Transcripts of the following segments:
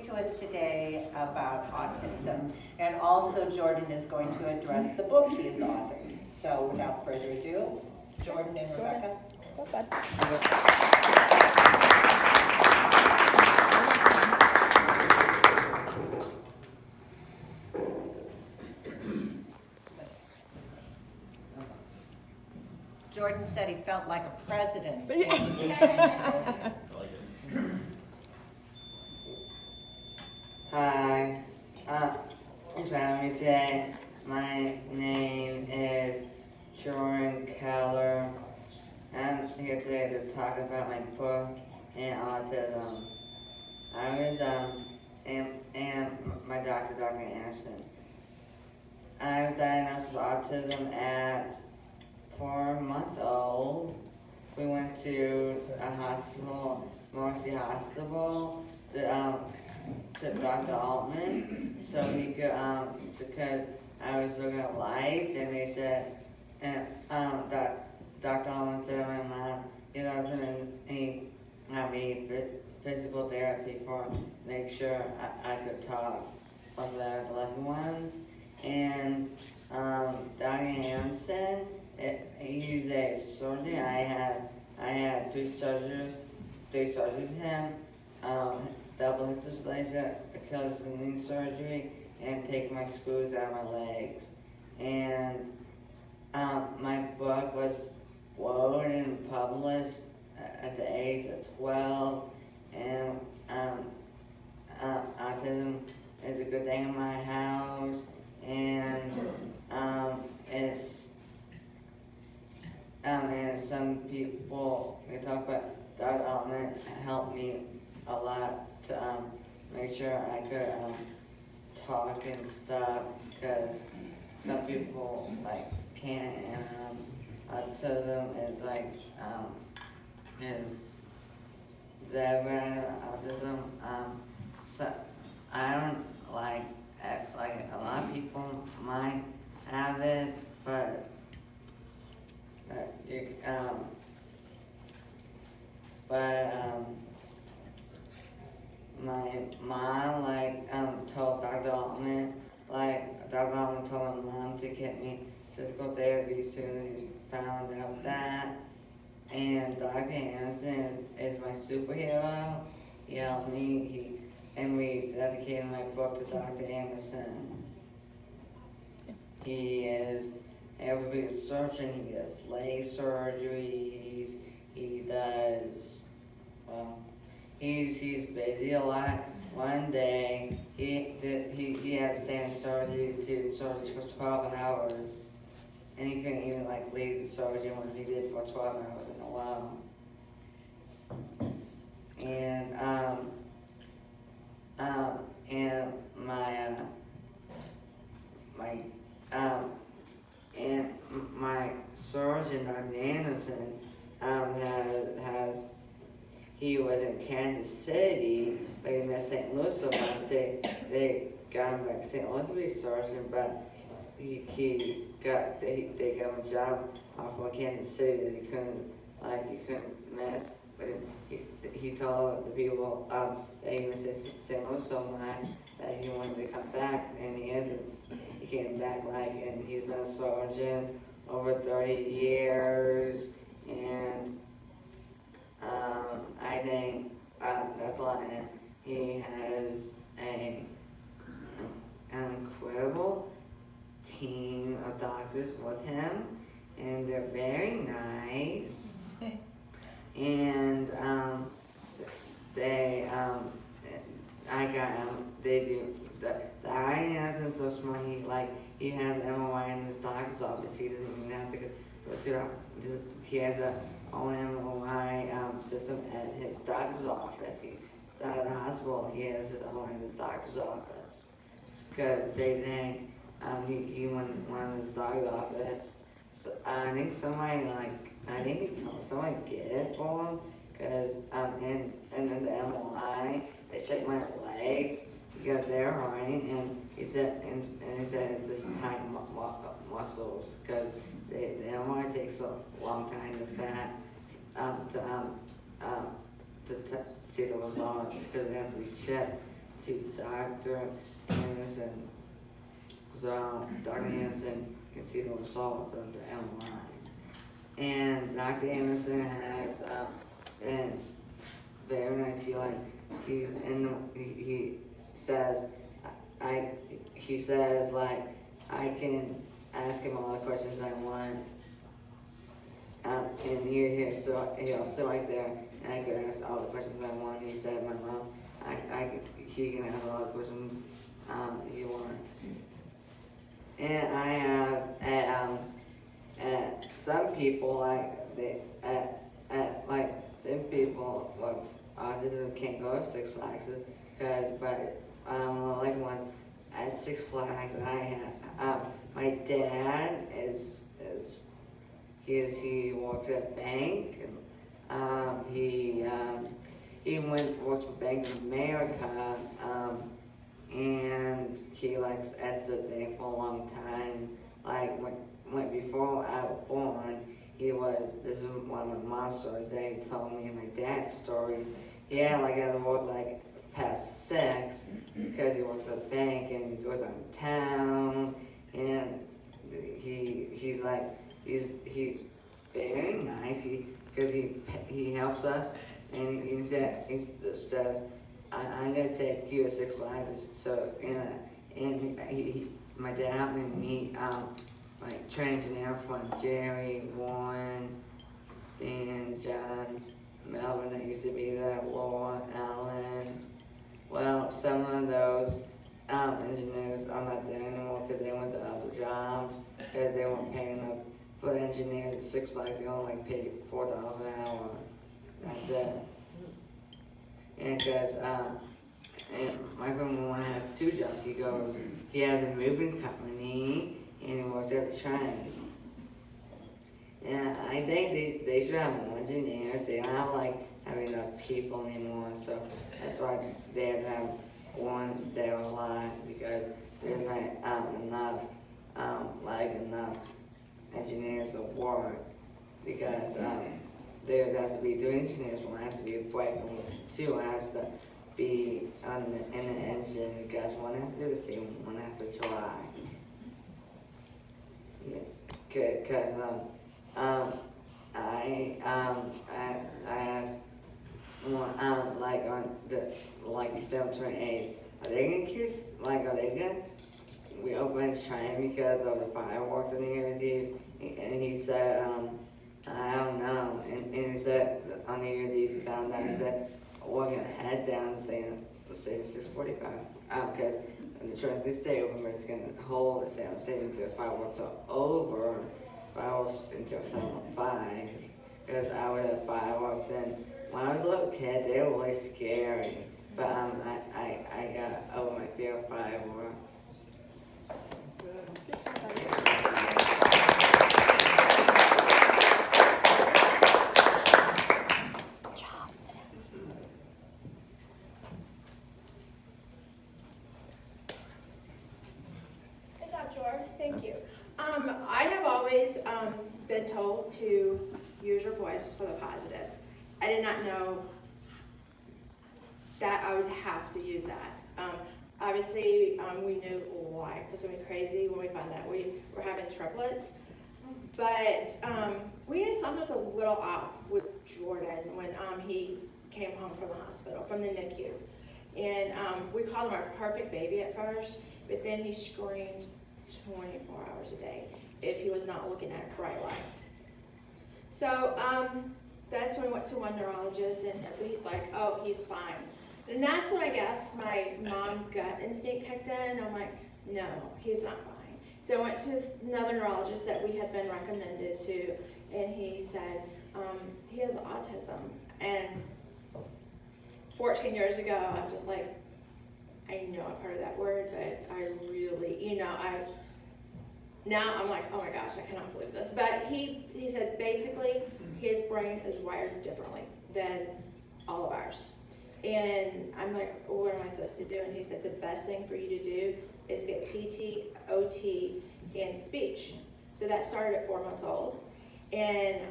to us today about autism, and also Jordan is going to address the book he has authored. So without further ado, Jordan and Rebecca. Go ahead. Jordan said he felt like a president. Hi, thanks for having me today. My name is Jordan Keller. I'm here today to talk about my book and autism. I was and my doctor, Dr. Anderson. I was diagnosed with autism at 4 months old. We went to a hospital, Mercy Hospital, to Dr. Altman, so he could, because I was looking at lights, and they said, and Dr. Altman said to my mom, he doesn't need physical therapy for make sure I could talk with the loved ones. And Dr. Anderson, he used a surgery. I had three surgeries with him. Double hip dysplasia, Achilles knee surgery, and take my screws out of my legs. And my book was quoted and published at the age of 12. And autism is a good thing in my house, and and some people, they talk about development helped me a lot to make sure I could talk and stuff, because some people like can't, and autism is like is zebra autism. So I don't like a lot of people might have it, but my mom told Dr. Altman, Dr. Altman told my mom to get me physical therapy as soon as he found out that. And Dr. Anderson is my superhero. He helped me, and we dedicated my book to Dr. Anderson. He is everybody's surgeon. He does leg surgeries. He does, he's busy a lot. One day he had to stand in surgery for 12 hours, and he couldn't even leave the surgery when he did for 12 hours in a row. And my surgeon, Dr. Anderson, he was in Kansas City, but he met St. Louis so much, they got him back to St. Louis to be a surgeon, but they got him a job off of Kansas City that he couldn't miss. But he told the people that he missed St. Louis so much that he wanted to come back, and he isn't. He came back and he's been a surgeon over 30 years, and I think that's why he has an incredible team of doctors with him, and they're very nice. And they do, the INS is so smart, he has an MRI in his doctor's office. He doesn't even have to go to he has a own MRI system at his doctor's office. He's not at the hospital, he has his own in his doctor's office. Because they think he went in his doctor's office. So I think somebody he told somebody to get it for him, because and then the MRI, they checked my leg because they're hurting, and he said it's just tight muscles, because the MRI takes a long time to see the results, because it has to be checked to Dr. Anderson. So Dr. Anderson can see the results of the MRI. And Dr. Anderson has been very nice. He's in the, he says, he says like, I can ask him all the questions I want. And so he'll sit right there, and I could ask all the questions I want. He said, my mom, he can ask all the questions he wants. And I have some people some people with autism can't go to Six Flags like one at Six Flags I have my dad he works at a bank, and he works for Bank of America, and he likes at the bank for a long time. Like when before I was born, this is one of my mom's stories that he told me, and my dad's stories. He had to work past 6 because he works at a bank and he goes out of town, and he's very nice because he helps us, and he says I'm gonna take you to Six Flags. So my dad helped me meet train engineer from Jerry, Warren, and John, Melvin that used to be there, Laura, Alan. Well, some of those engineers are not there anymore because they went to other jobs because they weren't paying enough for the engineers at Six Flags. They only paid $4 an hour. That's it. And because my friend has 2 jobs. He has a moving company and he works at the train. And I think they should have more engineers. They don't have enough people anymore, so that's why they have to have one there a lot because there's not enough engineers to work because there has to be 3 engineers. One has to be a brake, and 2 has to be in the engine because one has to do the same, one has to drive. Yeah, because I asked on December 28th, are they gonna reopen China because of the fireworks on New Year's Eve? And he said, I don't know. And he said on New Year's Eve he found out, he said, we're gonna head down and say 6:45 because the train could stay open, but it's gonna hold the sound stage until the fireworks are over. Fireworks until 7:05 because I was at fireworks, and when I was a little kid they were really scary, but I got over my fear of fireworks. Good job, George. Thank you. I have always been told to use your voice for the positive. I did not know that I would have to use that. Obviously, we knew life was going to be crazy when we found out we were having triplets. But we knew something was a little off with Jordan when he came home from the hospital, from the NICU. And we called him our perfect baby at first, but then he screamed 24 hours a day if he was not looking at bright lights. So that's when we went to one neurologist, and he's like, oh, he's fine. And that's when I guess my mom gut instinct kicked in. I'm like, no, he's not fine. So I went to another neurologist that we had been recommended to, and he said, he has autism. And 14 years ago, I'm just like, I know I've heard of that word, but I really, now I'm like, oh my gosh, I cannot believe this. But he said basically his brain is wired differently than all of ours. And I'm like, well, what am I supposed to do? And he said the best thing for you to do is get PT, OT, and speech. So that started at 4 months old. And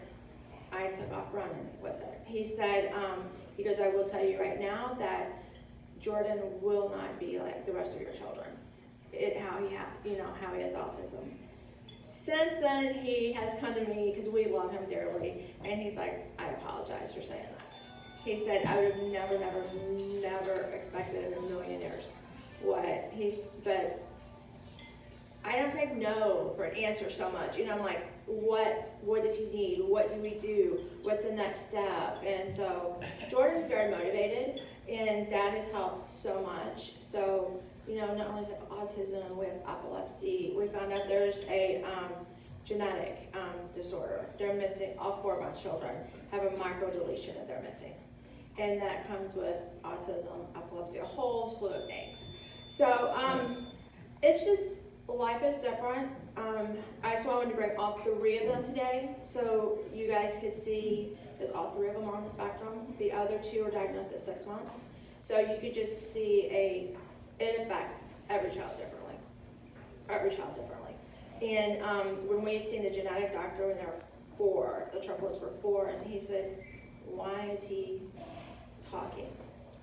I took off running with it. He said, he goes, I will tell you right now that Jordan will not be like the rest of your children. How he has autism. Since then, he has come to me because we love him dearly, and he's like, I apologize for saying that. He said, I would have never expected in a million years but I don't take no for an answer so much. I'm like, what does he need? What do we do? What's the next step? And so Jordan's very motivated, and that has helped so much. So, not only is it autism, we have epilepsy. We found out there's a genetic disorder. They're missing, all 4 of my children have a microdeletion that they're missing. And that comes with autism, epilepsy, a whole slew of things. So it's just, life is different. That's why I wanted to bring all 3 of them today, so you guys could see, because all 3 of them are on the spectrum. The other 2 are diagnosed at 6 months. So you could just see it affects every child differently. And when we had seen the genetic doctor when they were 4, the triplets were 4, and he said, why is he talking?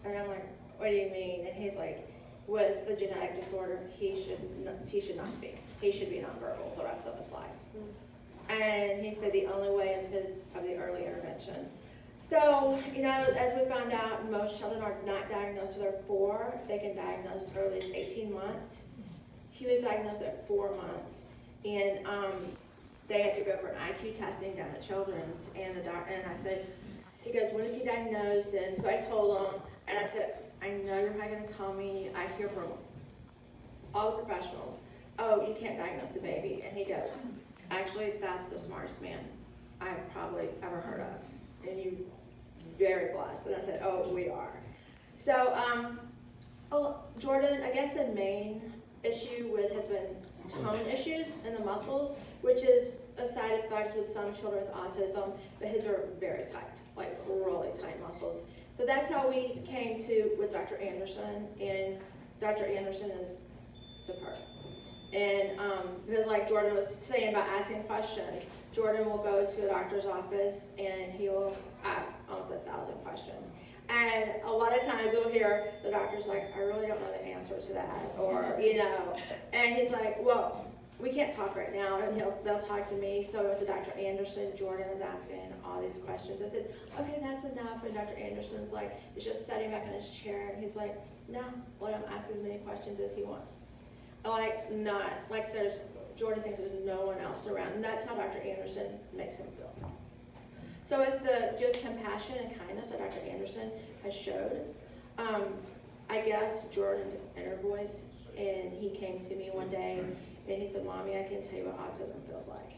And I'm like, what do you mean? And he's like, with the genetic disorder, he should not speak. He should be nonverbal the rest of his life. And he said the only way is because of the early intervention. So, as we found out, most children are not diagnosed till they're 4. They can diagnose as early as 18 months. He was diagnosed at 4 months, and they had to go for an IQ testing down at Children's, and I said, he goes, when is he diagnosed? And so I told him, and I said, I know you're probably going to tell me, I hear from all the professionals, oh, you can't diagnose a baby. And he goes, actually, that's the smartest man I've probably ever heard of. And you very blessed. And I said, oh, we are. So, Jordan, I guess the main issue has been tone issues in the muscles, which is a side effect with some children with autism, but his are very tight, like really tight muscles. So that's how we came with Dr. Anderson, and Dr. Anderson is superb. And because like Jordan was saying about asking questions, Jordan will go to a doctor's office and he will ask almost 1,000 questions. And a lot of times you'll hear the doctor's like, I really don't know the answer to that, or, and he's like, well, we can't talk right now, and they'll talk to me. So I went to Dr. Anderson. Jordan was asking all these questions. I said, okay, that's enough. And Dr. Anderson's like, he's just sitting back in his chair, and he's like, no, let him ask as many questions as he wants. Jordan thinks there's no one else around, and that's how Dr. Anderson makes him feel. So with the just compassion and kindness that Dr. Anderson has showed, I guess Jordan's inner voice, and he came to me one day, and he said, Mommy, I can tell you what autism feels like.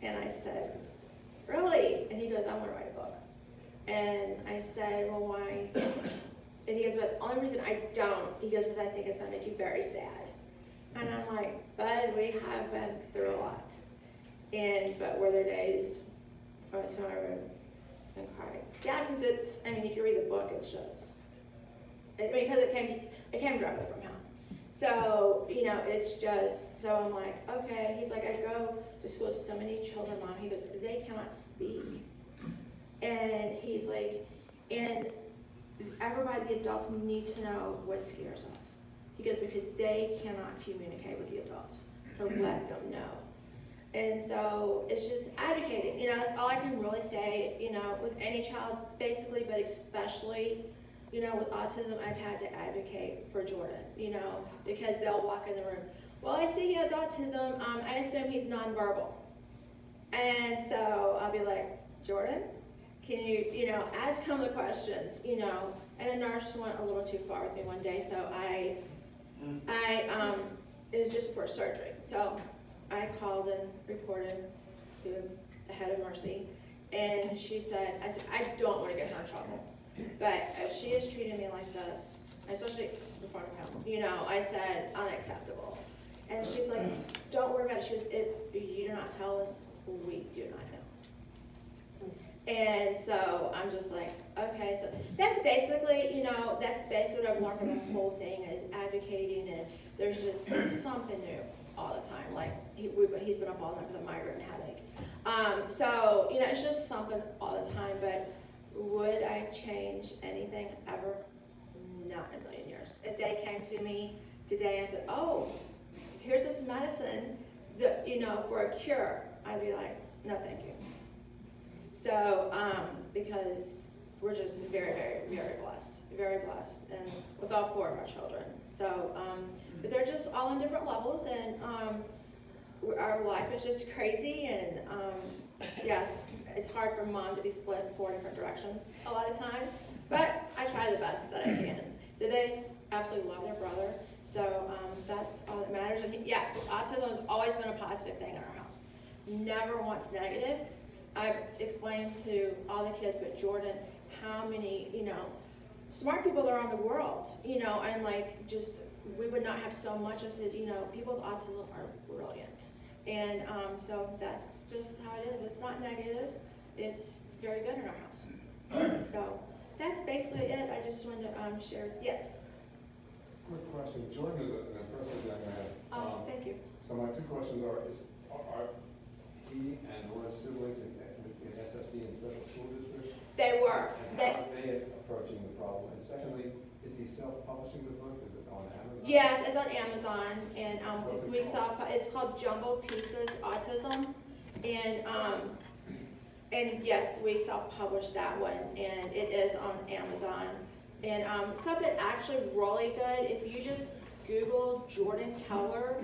And I said, really? And he goes, I want to write a book. And I said, well, why? And he goes, but the only reason I don't, he goes, because I think it's going to make you very sad. And I'm like, bud, we have been through a lot. But were there days I went to my room and cried? Yeah, because if you read the book, it's just, because it came directly from him. So, it's just, so I'm like, okay. He's like, I go to school with so many children, Mom. He goes, they cannot speak. And he's like, and everybody, the adults need to know what scares us. He goes, because they cannot communicate with the adults to let them know. And so it's just advocating. That's all I can really say, with any child, basically, but especially, with autism, I've had to advocate for Jordan, because they'll walk in the room. Well, I see he has autism. I assume he's nonverbal. And so I'll be like, Jordan, can you, ask him the questions, And a nurse went a little too far with me one day, so it was just before surgery. So I called and reported to the head of Mercy, and I said, I don't want to get her in trouble, but if she is treating me like this, especially in front of him, I said, unacceptable. And she's like, don't worry about it. She goes, if you do not tell us, we do not know. And so I'm just like, okay, so that's basically, what I've learned from the whole thing is advocating, and there's just something new all the time. Like, he's been up all night with a migraine headache. So, it's just something all the time, but would I change anything ever? not in a million years. If they came to me today and said, oh, here's this medicine, that, for a cure, I'd be like, no, thank you. So, because we're just very, very, very blessed, and with all 4 of our children. So, but they're just all on different levels, and our life is just crazy, and yes, it's hard for mom to be split in 4 different directions a lot of times, but I try the best that I can. So they absolutely love their brother, so that's all that matters. And yes, autism has always been a positive thing in our house. Never once negative. I've explained to all the kids, but Jordan, how many, smart people there are in the world, and like just, we would not have so much. I said, people with autism are brilliant. And so that's just how it is. It's not negative. It's very good in our house. So that's basically it. I just wanted to share. Yes? Quick question. Jordan is an impressive young man. Oh, thank you. So my 2 questions are he and his siblings in SSD and special school districts? They were. And how are they approaching the problem? And secondly, is he self-publishing the book? Is it on Amazon? Yes, it's on Amazon, and What's it called? it's called Jumbled Pieces Autism, and yes, we self-published that one, and it is on Amazon. And something actually really good, if you just Google Jordan Keller,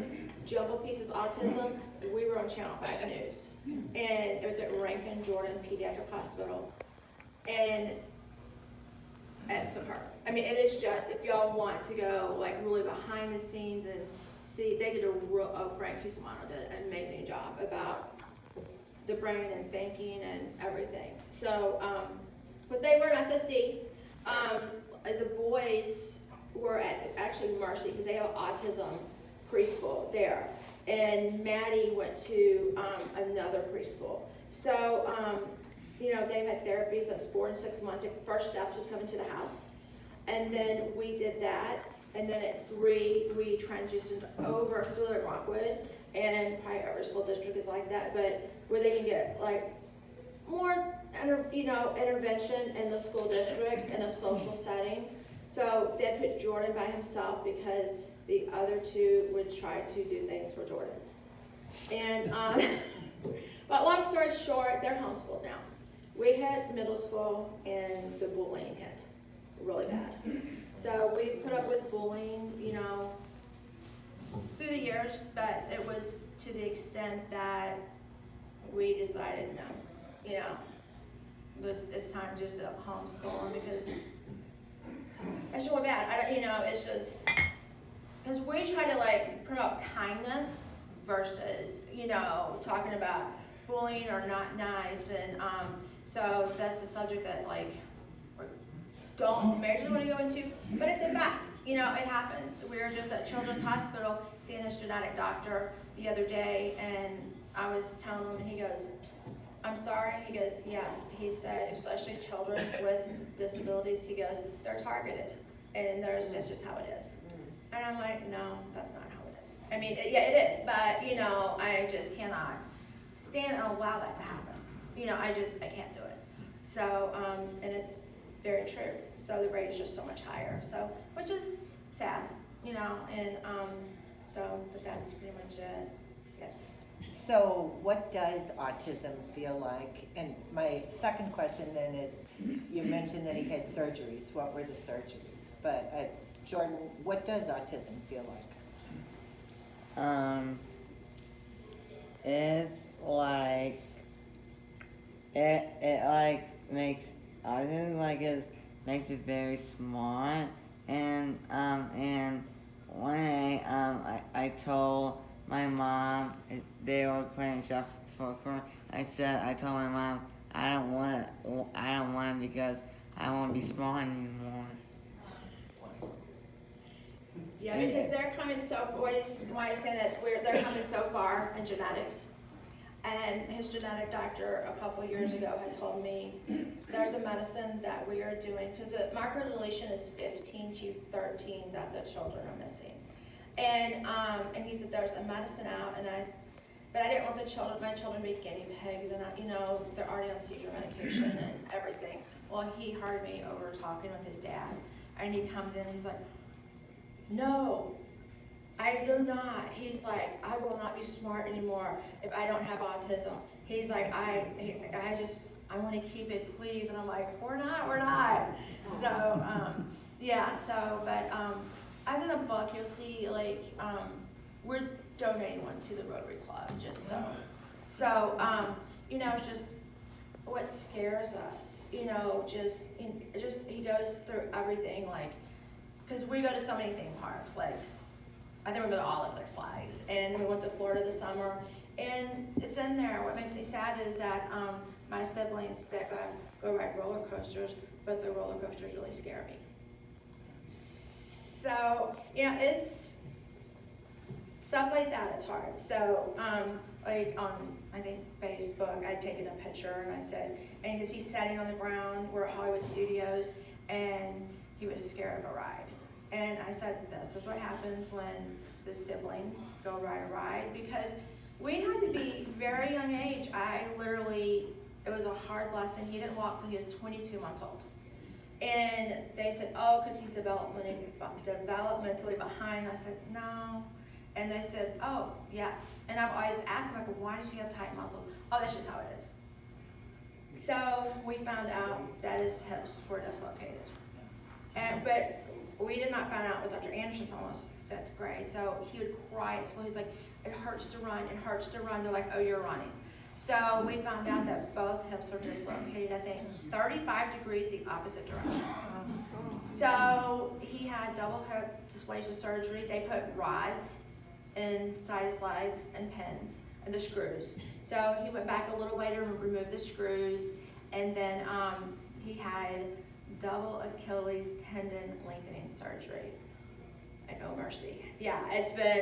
Jumbled Pieces Autism, we were on Channel 5 News, and it was at Rankin Jordan Pediatric Hospital, and it's superb. I mean, it is just, if y'all want to go like really behind the scenes and see, they did Frank Cusimano did an amazing job about the brain and thinking and everything. So, but they were in SSD. The boys were at actually Mercy because they have autism preschool there. And Maddie went to another preschool. So, they've had therapy since 4 and 6 months. First steps would come into the house. And then we did that. And then at 3, we transitioned over, because we live in Rockwood, and probably every school district is like that, but where they can get like more, intervention in the school district in a social setting. So they put Jordan by himself because the other 2 would try to do things for Jordan. And, but long story short, they're homeschooled now. We hit middle school and the bullying hit really bad. So we put up with bullying, through the years, but it was to the extent that we decided no, it's time just to homeschool them because it's really bad. It's just, because we try to like promote kindness versus, talking about bullying or not nice, and so that's a subject that like don't majorly want to go into, but it's a fact. It happens. We were just at Children's Hospital seeing this genetic doctor the other day, and I was telling him, and he goes, I'm sorry. He goes, yes. He said, especially children with disabilities, he goes, they're targeted, and that's just how it is. And I'm like, no, that's not how it is. I mean, yeah, it is, but, I just cannot stand and allow that to happen. I can't do it. So, and it's very true. So the rate is just so much higher. So, which is sad, and so, but that's pretty much it. Yes. So what does autism feel like? And my second question then is, you mentioned that he had surgeries. What were the surgeries? But Jordan, what does autism feel like? It's like, it like makes, autism like makes it very smart, and one day, I told my mom, they were playing stuff for Corona. I told my mom, I don't want it because I won't be smart anymore. Yeah, because they're coming so, why I say that's weird, they're coming so far in genetics. And his genetic doctor a couple years ago had told me there's a medicine that we are doing, because the microdeletion is 15q13 that the children are missing. And he said there's a medicine out, but I didn't want my children to be guinea pigs, and they're already on seizure medication and everything. Well, he heard me over talking with his dad, and he comes in and he's like, no, I do not. He's like, I will not be smart anymore if I don't have autism. He's like, I want to keep it, please. And I'm like, we're not. So, but as in the book, you'll see, like, we're donating one to the Rotary Club, just so. So, it's just what scares us, he goes through everything, like, because we go to so many theme parks, like, I think we've been to all the Six Flags, and we went to Florida this summer, and it's in there. What makes me sad is that my siblings that go ride roller coasters, but the roller coasters really scare me. So, it's stuff like that, it's hard. So, like on, I think, Facebook, I'd taken a picture and I said, and because he's sitting on the ground, we're at Hollywood Studios, and he was scared of a ride. And I said, this is what happens when the siblings go ride a ride, because we had to be very young age. It was a hard lesson. He didn't walk till he was 22 months old. And they said, oh, because he's developmentally behind. I said, no. And they said, oh, yes. And I've always asked him, like, why does he have tight muscles? Oh, that's just how it is. So we found out that his hips were dislocated. But we did not find out with Dr. Anderson's almost 5th grade. So he would cry at school. He's like, it hurts to run, it hurts to run. They're like, oh, you're running. So we found out that both hips were dislocated, I think 35 degrees the opposite direction. So he had double hip dysplasia surgery. They put rods inside his legs and pins and the screws. So he went back a little later and removed the screws, and then he had double Achilles tendon lengthening surgery. And oh mercy. Yeah,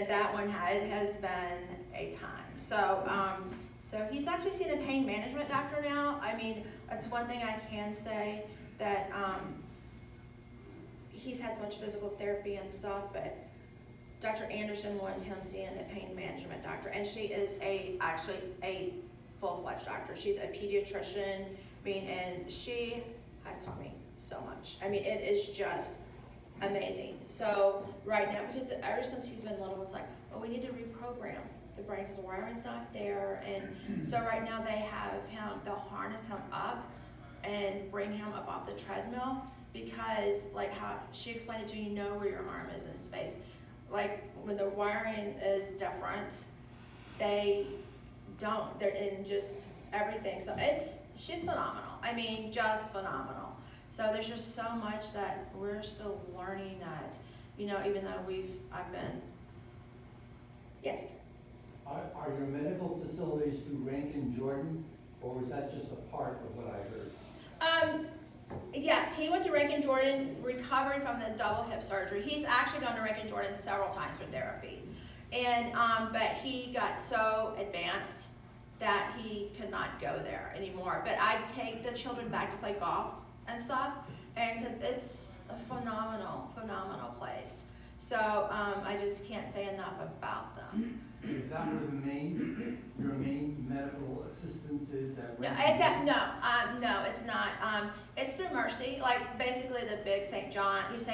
that one has been a time. So he's actually seen a pain management doctor now. I mean, that's one thing I can say, that he's had so much physical therapy and stuff, but Dr. Anderson wanted him seeing a pain management doctor, and she is actually a full-fledged doctor. She's a pediatrician, and she has taught me so much. I mean, it is just amazing. So right now, because ever since he's been little, it's like, well, we need to reprogram the brain because the wiring's not there. And so right now they'll harness him up and bring him up off the treadmill, because like how she explained it to me, you know where your arm is in space. Like when the wiring is different, they're in just everything. So she's phenomenal. I mean, just phenomenal. So there's just so much that we're still learning that, even though I've been, yes. Are your medical facilities through Rankin Jordan, or is that just a part of what I heard? Yes, he went to Rankin Jordan, recovering from the double hip surgery. He's actually gone to Rankin Jordan several times for therapy. And, but he got so advanced that he could not go there anymore. But I take the children back to play golf and stuff, and because it's a phenomenal place. So I just can't say enough about them. Is that where your main medical assistance is at No, Rankin? no, it's not. It's through Mercy, like basically the big St. John's.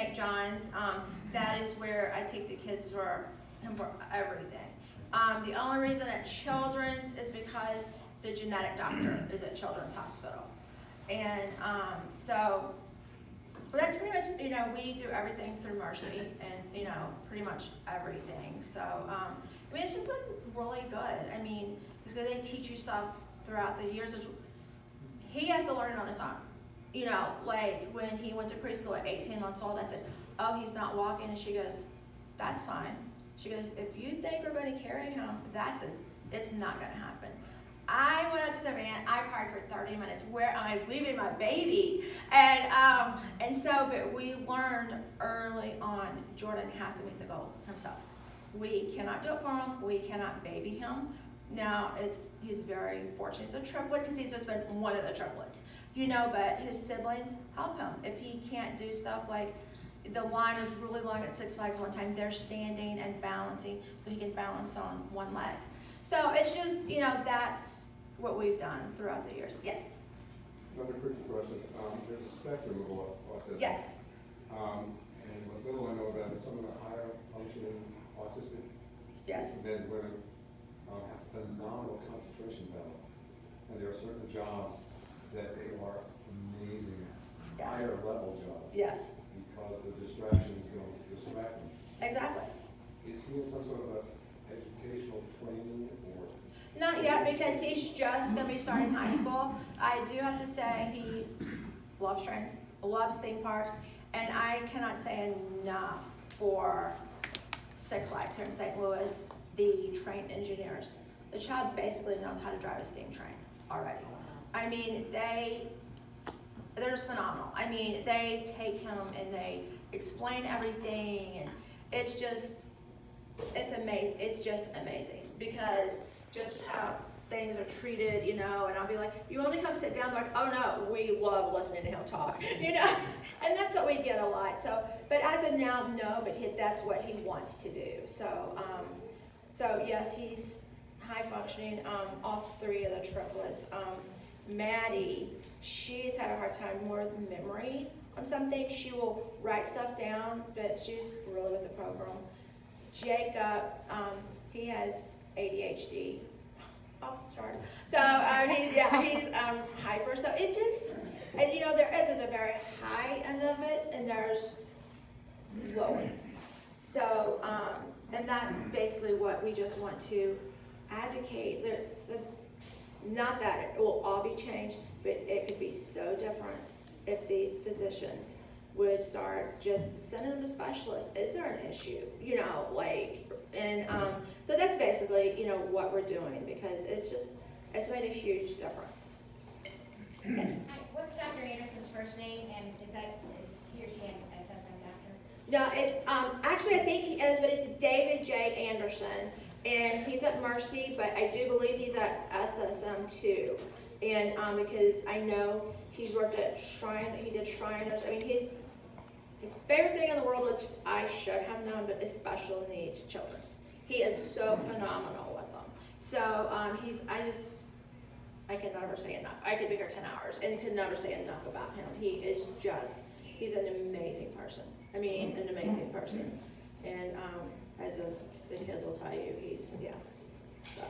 That is where I take the kids for everything. The only reason at Children's is because the genetic doctor is at Children's Hospital. And so that's pretty much, we do everything through Mercy, and, pretty much everything. So, it's just been really good. I mean, because they teach you stuff throughout the years. He has to learn it on his own. Like when he went to preschool at 18 months old, I said, oh, he's not walking. And she goes, that's fine. She goes, if you think we're going to carry him, it's not going to happen. I went out to the van, I cried for 30 minutes. Where am I leaving my baby? But we learned early on, Jordan has to meet the goals himself. We cannot do it for him, we cannot baby him. Now, he's very fortunate. He's a triplet because he's just been one of the triplets. But his siblings help him. If he can't do stuff like, the line is really long at Six Flags one time, they're standing and balancing so he can balance on one leg. So it's just, that's what we've done throughout the years. Yes? Another quick question. There's a spectrum of autism. Yes. And what little I know about it, some of the higher functioning autistic Yes. men and women have phenomenal concentration level. And there are certain jobs that they are amazing at, Yes. higher level jobs. Yes. Because the distractions don't distract them. Exactly. Is he in some sort of a educational training or? Not yet, because he's just gonna be starting high school. I do have to say, he loves trains, loves theme parks, and I cannot say enough for Six Flags here in St. Louis, the train engineers. The child basically knows how to drive a steam train already. I mean, they're just phenomenal. I mean, they take him and they explain everything, and it's amazing. It's just amazing, because just how things are treated, you know, and I'll be like, you only come sit down, they're like, oh no, we love listening to him talk, you know, and that's what we get a lot. So, but as of now, no, but that's what he wants to do. So, so yes, he's high functioning, all three of the triplets. Maddie, she's had a hard time more with memory on some things. She will write stuff down, but she's really with the program. Jacob, he has ADHD off the chart. So he's hyper. So it just, and you know, there is a very high end of it, and there's lower. So, and that's basically what we just want to advocate. Not that it will all be changed, but it could be so different if these physicians would start just sending them to specialists. Is there an issue? You know, like, and so that's basically, you know, what we're doing, because it's made a huge difference. Yes. Hi, what's Dr. Anderson's first name, and is he or she an assessment doctor? No, it's, actually I think he is, but it's David J. Anderson, and he's at Mercy, but I do believe he's at SSM too. And, because I know he's worked at he did Shriners. I mean, his favorite thing in the world, which I should have known, but is special needs children. He is so phenomenal with them. So, I can never say enough. I could be here 10 hours and could never say enough about him. He's an amazing person. I mean, an amazing person. And, as of the kids will tell you, so.